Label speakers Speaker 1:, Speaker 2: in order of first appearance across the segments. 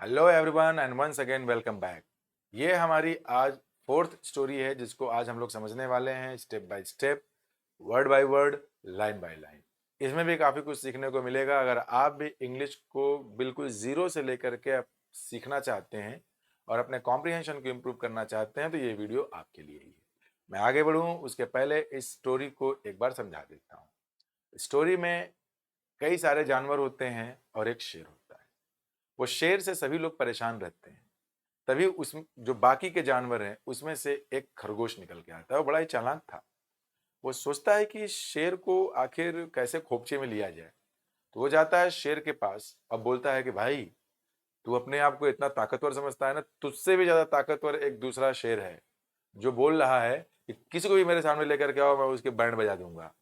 Speaker 1: Hello everyone and once again welcome back. ये हमारी आज फोर्थ स्टोरी है जिसको आज हम लोग समझने वाले हैं step by step, word by word, line by line. इसमें भी काफ़ी कुछ सीखने को मिलेगा। अगर आप भी इंग्लिश को बिल्कुल ज़ीरो से लेकर के आप सीखना चाहते हैं और अपने कॉम्प्रिहेंशन को इम्प्रूव करना चाहते हैं तो ये वीडियो आपके लिए ही है। मैं आगे बढ़ूँ उसके पहले इस स्टोरी को एक बार समझा देता हूँ। स्टोरी में कई सारे जानवर होते हैं और एक शेर होता है। वो शेर से सभी लोग परेशान रहते हैं। तभी उस जो बाकी के जानवर हैं उसमें से एक खरगोश निकल के आता है। वो बड़ा ही चालाक था। वो सोचता है कि शेर को आखिर कैसे खोपचे में लिया जाए। तो वो जाता है शेर के पास और बोलता है कि भाई, तू अपने आप को इतना ताकतवर समझता है ना, तुझसे भी ज्यादा ताकतवर एक दूसरा शेर है जो बोल रहा है कि किसी को भी मेरे सामने लेकर के आओ, मैं उसके बैंड बजा दूंगा।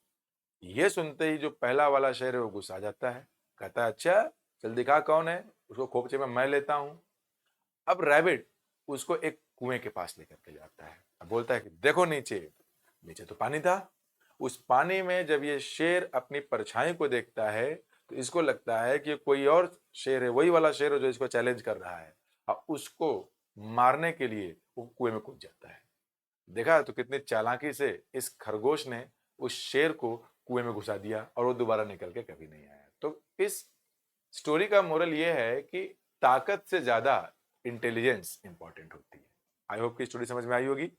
Speaker 1: ये सुनते ही जो पहला वाला शेर है वो गुस्सा आ जाता है। कहता है अच्छा, चल दिखा कौन है, उसको खोपचे में मैं लेता हूं। अब रैबिट उसको एक कुएं के पास लेकर के जाता है। अब बोलता है कि देखो नीचे, नीचे तो पानी था। उस पानी में जब ये शेर अपनी परछाई को देखता है तो इसको लगता है कि कोई और शेर है, वही वाला शेर है जो इसको चैलेंज कर रहा है। और उसको मारने के लिए वो कुएं में कूद जाता है। देखा तो कितनी चालाकी से इस खरगोश ने उस शेर को कुएं में घुसा दिया और वो दोबारा निकल के कभी नहीं आया। तो इस स्टोरी का मोरल ये है कि ताकत से ज्यादा इंटेलिजेंस इंपॉर्टेंट होती है। आई होप की स्टोरी समझ में आई होगी।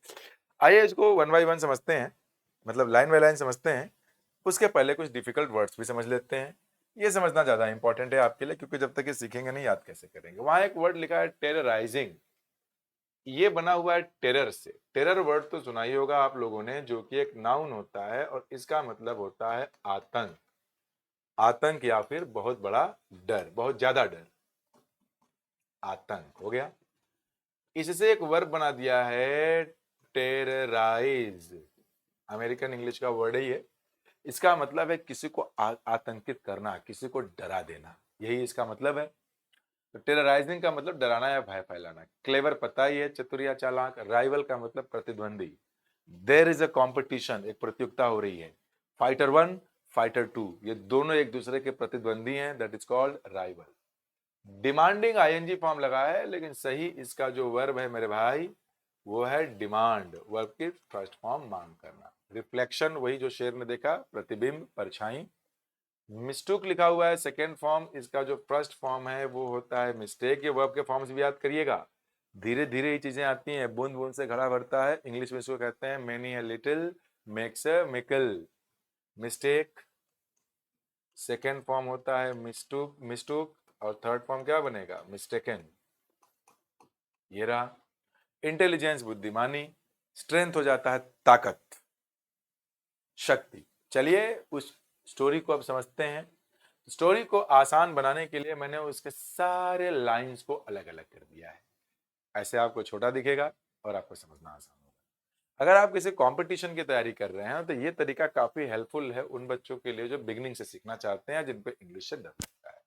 Speaker 1: आइए इसको वन बाय वन समझते हैं, मतलब लाइन बाय लाइन समझते हैं। उसके पहले कुछ डिफिकल्ट वर्ड्स भी समझ लेते हैं। ये समझना ज्यादा इंपॉर्टेंट है आपके लिए, क्योंकि जब तक ये सीखेंगे नहीं याद कैसे करेंगे। वहां एक वर्ड लिखा है टेरराइजिंग। ये बना हुआ है टेरर से। टेरर वर्ड तो सुना ही होगा आप लोगों ने, जो कि एक नाउन होता है और इसका मतलब होता है आतंक। आतंक या फिर बहुत बड़ा डर, बहुत ज्यादा डर, आतंक हो गया। इससे एक वर्ब बना दिया है टेरराइज। अमेरिकन इंग्लिश का वर्ड है ये। इसका मतलब है किसी को आतंकित करना, किसी को डरा देना, यही इसका मतलब है। तो टेरराइजिंग का मतलब डराना या भय फैलाना। क्लेवर पता ही है, चतुर या चालाक। राइवल का मतलब प्रतिद्वंदी। देर इज अ कॉम्पिटिशन, एक प्रतियोगिता हो रही है। फाइटर वन, फाइटर टू, ये दोनों एक दूसरे के प्रतिद्वंदी हैं, that is called rival. Demanding ING form लगा है, लेकिन सही इसका जो वर्ब है मेरे भाई वो है डिमांड। वर्ब की फर्स्ट फॉर्म मांग करना। रिफ्लेक्शन, वही जो शेर ने देखा, प्रतिबिंब, परछाई। मिस्टूक लिखा हुआ है सेकेंड फॉर्म, इसका जो फर्स्ट फॉर्म है वो होता है मिस्टेक। ये वर्ब के फॉर्म्स भी याद करिएगा। धीरे धीरे ये चीजें आती हैं, बूंद बूंद से घड़ा भरता है। इंग्लिश में इसको कहते हैं many a little makes a mickle. Mistake second form होता है मिस्टूक, मिस्टूक। और थर्ड फॉर्म क्या बनेगा, मिस्टेकन। ये रहा। इंटेलिजेंस बुद्धिमानी। स्ट्रेंथ हो जाता है ताकत, शक्ति। चलिए उस स्टोरी को अब समझते हैं। स्टोरी को आसान बनाने के लिए मैंने उसके सारे लाइंस को अलग अलग कर दिया है। ऐसे आपको छोटा दिखेगा और आपको समझना आसान होगा। अगर आप किसी कंपटीशन की तैयारी कर रहे हैं तो ये तरीका काफी हेल्पफुल है उन बच्चों के लिए जो बिगिनिंग से सीखना चाहते हैं, जिनको इंग्लिश से डर लगता है।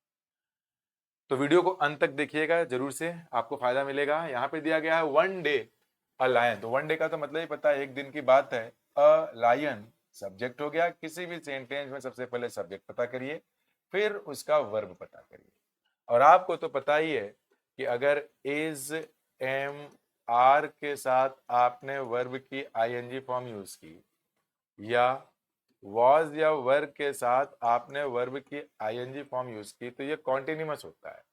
Speaker 1: तो वीडियो को अंत तक देखिएगा जरूर से, आपको फायदा मिलेगा। यहाँ पे दिया गया है वन डे अ लायन। तो वन डे का तो मतलब ही पता है, एक दिन की बात है। अ लायन सब्जेक्ट हो गया। किसी भी सेंटेंस में सबसे पहले सब्जेक्ट पता करिए, फिर उसका वर्ब पता करिए। और आपको तो पता ही है कि अगर इज, एम, आर के साथ आपने वर्ब की आईएनजी फॉर्म यूज की, या वॉज या वर के साथ आपने वर्ब की आईएनजी फॉर्म यूज की, तो ये कॉन्टिन्यूअस होता है।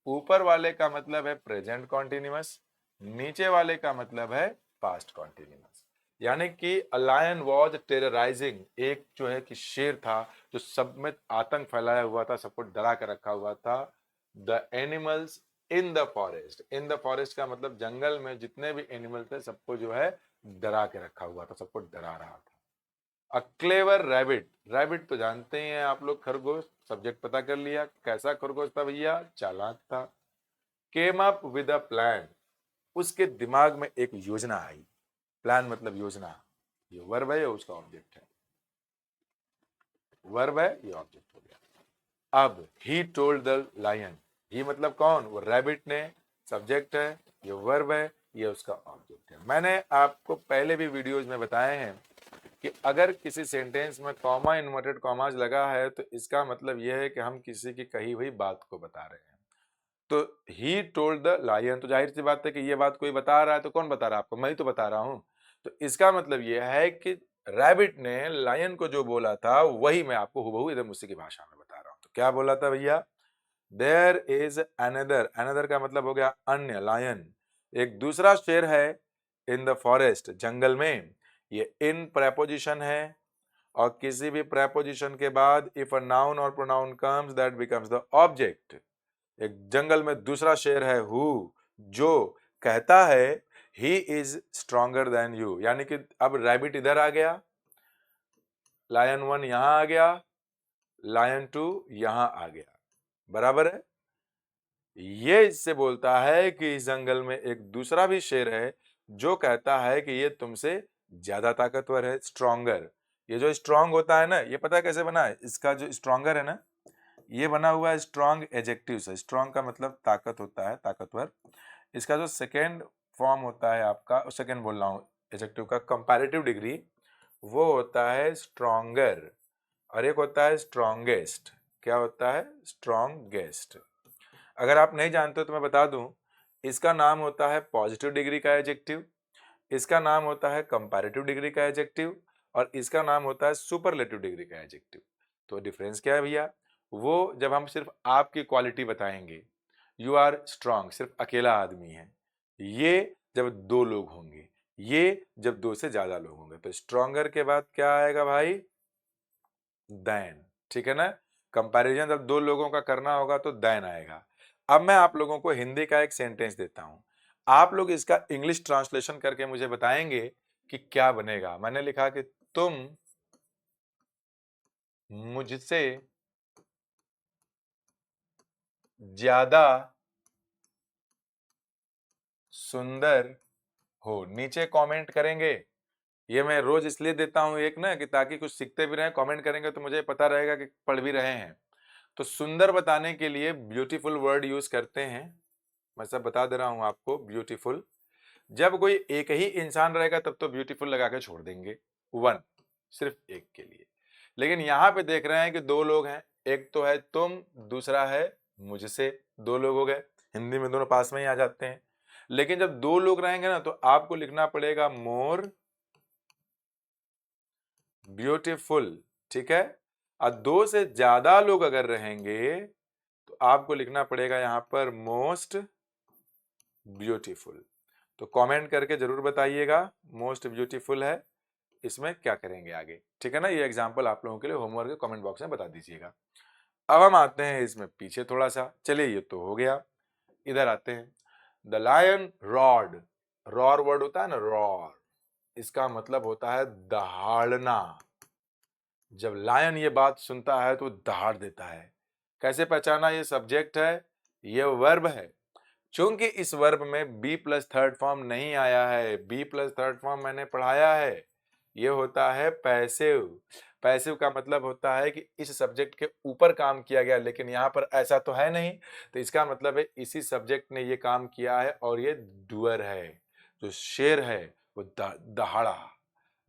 Speaker 1: ऊपर वाले का मतलब है प्रेजेंट कॉन्टिन्यूअस, नीचे वाले का मतलब है पास्ट कॉन्टिन्यूअस। यानी कि अ लायन वॉज टेरराइजिंग, एक जो है कि शेर था जो सब में आतंक फैलाया हुआ था, सबको डरा कर रखा हुआ था। The animals in the forest. In the forest का मतलब जंगल में जितने भी एनिमल थे सबको जो है डरा के रखा हुआ था, सबको डरा रहा था। A clever rabbit. रैबिट तो जानते ही हैं आप लोग, खरगोश। सब्जेक्ट पता कर लिया, कैसा खरगोश था भैया, चालाक था। Came up with a plan, उसके दिमाग में एक योजना आई। प्लान मतलब योजना। ये वर्ब है, उसका ऑब्जेक्ट है। वर्ब है, ये ऑब्जेक्ट हो गया। अब ही टोल्ड द लायन, ही मतलब कौन, वो रैबिट ने। सब्जेक्ट है, ये वर्ब है, ये उसका ऑब्जेक्ट है। मैंने आपको पहले भी वीडियोज में बताए हैं कि अगर किसी सेंटेंस में कॉमा, इन्वर्टेड कॉमाज लगा है तो इसका मतलब यह है कि हम किसी की कही हुई बात को बता रहे हैं। तो ही टोल्ड द लायन, तो जाहिर सी बात है कि ये बात कोई बता रहा है, तो कौन बता रहा है आपको? मैं ही तो बता रहा हूं। तो इसका मतलब ये है कि रैबिट ने लायन को जो बोला था वही मैं आपको हुबहू एकदम उसी की भाषा में बता रहा हूं। तो क्या बोला था भैया? देयर इज अनदर, अनदर का मतलब हो गया अन्य, लायन एक दूसरा शेर है, इन द फॉरेस्ट जंगल में। ये इन प्रेपोजिशन है, और किसी भी प्रेपोजिशन के बाद इफ अ नाउन और pronoun comes that becomes the object. एक जंगल में दूसरा शेर है हु, जो कहता है he is stronger than you, यानी कि अब रैबिट इधर आ गया, लायन 1 यहां आ गया, लायन 2 यहां आ गया, बराबर है। ये इससे बोलता है कि इस जंगल में एक दूसरा भी शेर है जो कहता है कि ये तुमसे ज्यादा ताकतवर है, स्ट्रॉन्गर। ये जो स्ट्रॉन्ग होता है ना, ये पता है कैसे बना है? इसका जो स्ट्रॉन्गर है ना, ये बना हुआ है स्ट्रॉन्ग एडजेक्टिव से। स्ट्रॉन्ग का मतलब ताकत होता है, ताकतवर। इसका जो सेकेंड फॉर्म होता है आपका, सेकेंड बोल रहा हूँ, एडजेक्टिव का कंपैरेटिव डिग्री, वो होता है स्ट्रॉन्गर, और एक होता है स्ट्रॉन्गेस्ट। क्या होता है? स्ट्रॉन्गेस्ट। अगर आप नहीं जानते हो तो मैं बता दूं, इसका नाम होता है पॉजिटिव डिग्री का एडजेक्टिव, इसका नाम होता है कंपैरेटिव डिग्री का एडजेक्टिव, और इसका नाम होता है सुपरलेटिव डिग्री का एडजेक्टिव। तो डिफरेंस क्या है भैया? वो जब हम सिर्फ आपकी क्वालिटी बताएंगे, यू आर स्ट्रांग, सिर्फ अकेला आदमी है। ये जब दो लोग होंगे, ये जब दो से ज्यादा लोग होंगे। तो स्ट्रॉन्गर के बाद क्या आएगा भाई? दैन। ठीक है ना? कंपैरिजन जब दो लोगों का करना होगा तो दैन आएगा। अब मैं आप लोगों को हिंदी का एक सेंटेंस देता हूं, आप लोग इसका इंग्लिश ट्रांसलेशन करके मुझे बताएंगे कि क्या बनेगा। मैंने लिखा कि तुम मुझसे ज्यादा सुंदर हो। नीचे कमेंट करेंगे। ये मैं रोज इसलिए देता हूं एक ना, कि ताकि कुछ सीखते भी रहें। कमेंट करेंगे तो मुझे पता रहेगा कि पढ़ भी रहे हैं। तो सुंदर बताने के लिए ब्यूटीफुल वर्ड यूज करते हैं। मैं सब बता दे रहा हूं आपको। ब्यूटीफुल, जब कोई एक ही इंसान रहेगा तब तो ब्यूटीफुल लगा के छोड़ देंगे, वन, सिर्फ एक के लिए। लेकिन यहां पे देख रहे हैं कि दो लोग हैं, एक तो है तुम, दूसरा है मुझसे। दो लोग हो गए, हिंदी में दोनों पास में ही आ जाते हैं। लेकिन जब दो लोग रहेंगे ना, तो आपको लिखना पड़ेगा मोर ब्यूटीफुल। ठीक है? और दो से ज्यादा लोग अगर रहेंगे तो आपको लिखना पड़ेगा यहां पर मोस्ट ब्यूटीफुल। तो कमेंट करके जरूर बताइएगा मोस्ट ब्यूटीफुल है, इसमें क्या करेंगे आगे। ठीक है ना? ये एग्जांपल आप लोगों के लिए होमवर्क कमेंट बॉक्स में बता दीजिएगा। अब हम आते हैं इसमें पीछे थोड़ा सा। चलिए, ये तो हो गया। इधर आते हैं। The lion roared, roar word होता है ना, रॉर, इसका मतलब होता है दहाड़ना। जब लायन ये बात सुनता है तो दहाड़ देता है। कैसे पहचाना? ये सब्जेक्ट है, ये वर्ब है। चूंकि इस वर्ब में बी प्लस थर्ड फॉर्म नहीं आया है, बी प्लस थर्ड फॉर्म मैंने पढ़ाया है, ये होता है पैसिव। पैसिव का मतलब होता है कि इस सब्जेक्ट के ऊपर काम किया गया, लेकिन यहाँ पर ऐसा तो है नहीं। तो इसका मतलब है इसी सब्जेक्ट ने ये काम किया है, और ये डूअर है। जो शेर है वो दहाड़ा,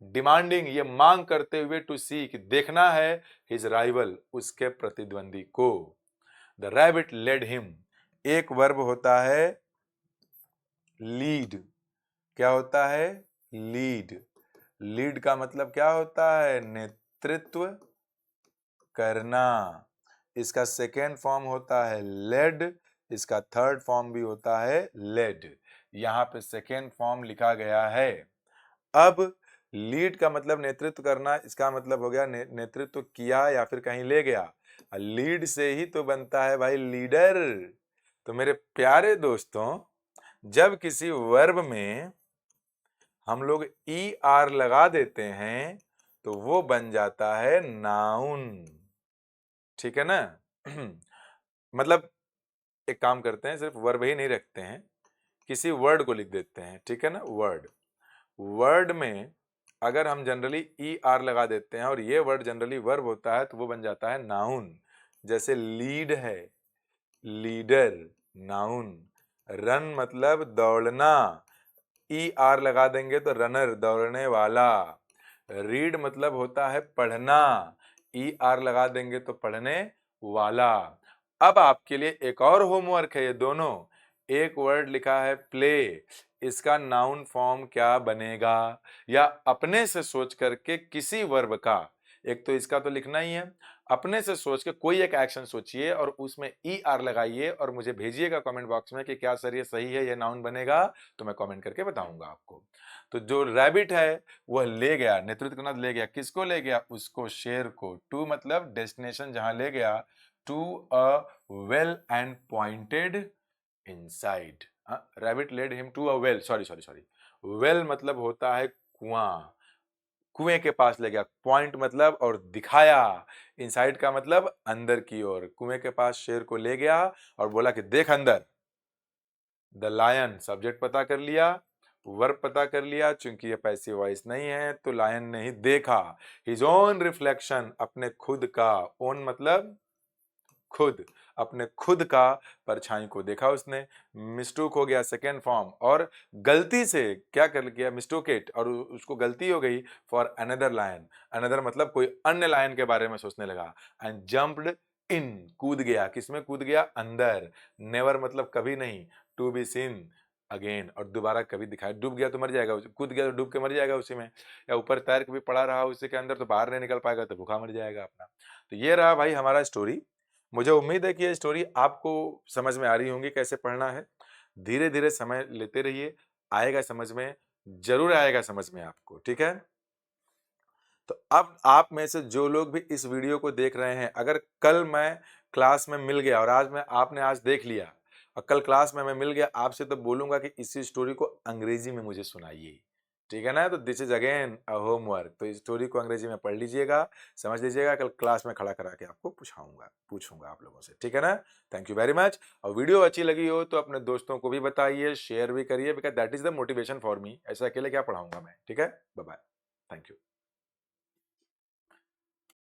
Speaker 1: डिमांडिंग, ये मांग करते हुए, टू सीक, देखना है, हिज राइवल, उसके प्रतिद्वंदी को। द रैबिट लेड हिम, एक वर्ब होता है लीड। क्या होता है? लीड। लीड का मतलब क्या होता है? नेतृत्व करना। इसका सेकेंड फॉर्म होता है लेड, इसका थर्ड फॉर्म भी होता है लेड। यहां पे सेकेंड फॉर्म लिखा गया है। अब लीड का मतलब नेतृत्व करना, इसका मतलब हो गया नेतृत्व किया या फिर कहीं ले गया। लीड से ही तो बनता है भाई लीडर। तो मेरे प्यारे दोस्तों, जब किसी वर्ब में हम लोग ई आर लगा देते हैं तो वो बन जाता है नाउन। ठीक है ना? मतलब एक काम करते हैं, सिर्फ वर्ब ही नहीं रखते हैं, किसी वर्ड को लिख देते हैं। ठीक है ना? वर्ड, वर्ड में अगर हम जनरली ई आर लगा देते हैं और ये वर्ड जनरली वर्ब होता है तो वो बन जाता है नाउन। जैसे लीड है, लीडर, नाउन। रन मतलब दौड़ना, ई आर लगा देंगे तो रनर, दौड़ने वाला। रीड मतलब होता है पढ़ना, ई आर लगा देंगे तो पढ़ने वाला। अब आपके लिए एक और होमवर्क है, ये दोनों एक वर्ड लिखा है प्ले, इसका नाउन फॉर्म क्या बनेगा, या अपने से सोच करके किसी वर्ब का, एक तो इसका तो लिखना ही है, अपने से सोच के कोई एक एक्शन सोचिए और उसमें ई आर लगाइए और मुझे भेजिएगा कमेंट बॉक्स में कि क्या सर ये सही है, ये नाउन बनेगा, तो मैं कमेंट करके बताऊंगा आपको। तो जो रैबिट है वह ले गया, नेतृत्व करना ले गया, किसको ले गया, उसको, शेर को, टू मतलब डेस्टिनेशन जहां ले गया, to a well and pointed inside. Rabbit led him to a well, sorry sorry sorry, well मतलब होता है कुआं, कुएं के पास ले गया, पॉइंट मतलब और दिखाया, इनसाइड का मतलब अंदर की ओर, कुएं के पास शेर को ले गया और बोला कि देख अंदर। द लायन, सब्जेक्ट पता कर लिया, वर्ब पता कर लिया, चूंकि ये पैसिव वॉइस नहीं है तो लायन ने ही देखा, हिज ओन रिफ्लेक्शन, अपने खुद का, ओन मतलब खुद, अपने खुद का परछाई को देखा उसने, मिस्टूक हो गया सेकेंड फॉर्म, और गलती से क्या कर गया, मिस्टोकेट, और उसको गलती हो गई फॉर अनदर लायन, अनदर मतलब कोई अन्य लायन के बारे में सोचने लगा, एंड जंप्ड इन, कूद गया, किसमें कूद गया, अंदर, नेवर मतलब कभी नहीं, टू बी सीन अगेन, और दोबारा कभी दिखाया, डूब गया तो मर जाएगा, कूद गया तो डूब के मर जाएगा उसी में, या ऊपर तैर के भी पड़ा रहा उसी के अंदर तो बाहर नहीं निकल पाएगा तो भूखा मर जाएगा अपना। तो ये रहा भाई हमारा स्टोरी। मुझे उम्मीद है कि ये स्टोरी आपको समझ में आ रही होंगी कैसे पढ़ना है। धीरे धीरे समय लेते रहिए, आएगा समझ में, जरूर आएगा समझ में आपको, ठीक है। तो अब आप में से जो लोग भी इस वीडियो को देख रहे हैं, अगर कल मैं क्लास में मिल गया और आज मैं, आपने आज देख लिया और कल क्लास में मैं मिल गया आपसे, तो बोलूंगा कि इसी स्टोरी को अंग्रेजी में मुझे सुनाइए, ठीक है ना। तो this is again a homework, तो इस स्टोरी को अंग्रेजी में पढ़ लीजिएगा, समझ लीजिएगा, कल क्लास में खड़ा करा के आपको पूछूंगा आप लोगों से, ठीक है ना। Thank you very much. और वीडियो अच्छी लगी हो तो अपने दोस्तों को भी बताइए, शेयर भी करिए, because that is the motivation for me, ऐसा अकेले क्या पढ़ाऊंगा मैं, ठीक है। Bye bye, thank you.